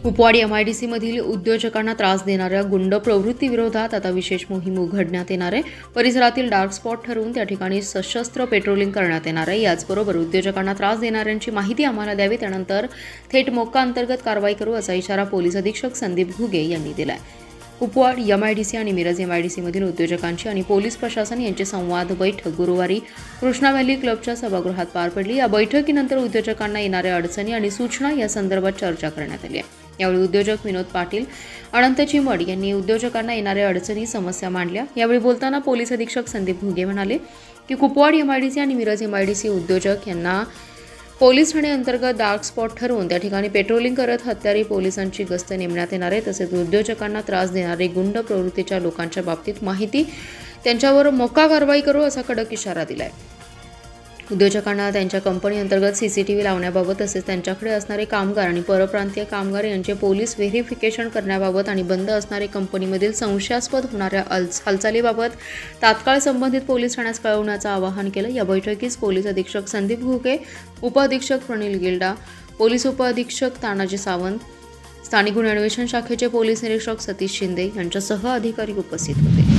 कुपवाड एमआयडीसीमधील उद्योजकांना त्रास देणाऱ्या गुंड प्रवृत्तीविरोधात आता विशेष मोहीम उघडण्यात येणार आहे। परिसरातील डार्क स्पॉट ठरवून त्या ठिकाणी सशस्त्र पेट्रोलिंग करण्यात येणार आहे। याचबरोबर उद्योजकांना त्रास देणाऱ्यांची माहिती आम्हाला द्यावी, त्यानंतर थेट मोक्का अंतर्गत कारवाई करू असा इशारा पोलीस अधीक्षक संदीप घुगे यांनी दिला आहे। कुपवाड एमआयडीसी आणि मिरज एमआयडीसीमधील उद्योजकांची आणि पोलीस प्रशासन यांची संवाद बैठक गुरुवारी कृष्णा व्हॅली क्लबच्या सभागृहात पार पडली। या बैठकीनंतर उद्योजकांना येणाऱ्या अडचणी आणि सूचना या संदर्भात चर्चा करण्यात आली आहे। यावेळी उद्योजक विनोद पाटील, अनंत चिमड यांनी उद्योजकांना येणाऱ्या अडचणी समस्या मांडल्या। यावेळी बोलताना पोलीस अधीक्षक संदीप घुगे म्हणाले की कुपवाड एमआयडीसी आणि मिरज एमआयडीसी उद्योजक यांना पोलीस ठाणे अंतर्गत डार्क स्पॉट ठरवून त्या ठिकाणी पेट्रोलिंग करत हत्यारी पोलिसांची गस्त नेमण्यात येणार आहे। तसेच उद्योजकांना त्रास देणारे गुंड प्रवृत्तीच्या लोकांच्या बाबतीत माहिती त्यांच्यावर मोक्का कारवाई करू असा कडक इशारा दिला आहे। उद्योजकांना त्यांच्या कंपनी अंतर्गत सीसीटीव्ही लावण्याबाबत तसेच त्यांच्याकडे असणारे कामगार आणि परप्रांतीय कामगार यांचे पोलीस व्हेरिफिकेशन करण्याबाबत आणि बंद असणारे कंपनीमधील संशयास्पद होणाऱ्या हालचालीबाबत तात्काळ संबंधित पोलीस ठाण्यास कळवण्याचं आवाहन केलं। या बैठकीस पोलीस अधीक्षक संदीप घुगे, उपअधीक्षक प्रणील गिल्डा, पोलीस उपअधीक्षक तानाजी सावंत, स्थानिक गुन्हे अन्वेषण शाखेचे पोलीस निरीक्षक सतीश शिंदे यांच्यासह अधिकारी उपस्थित होते।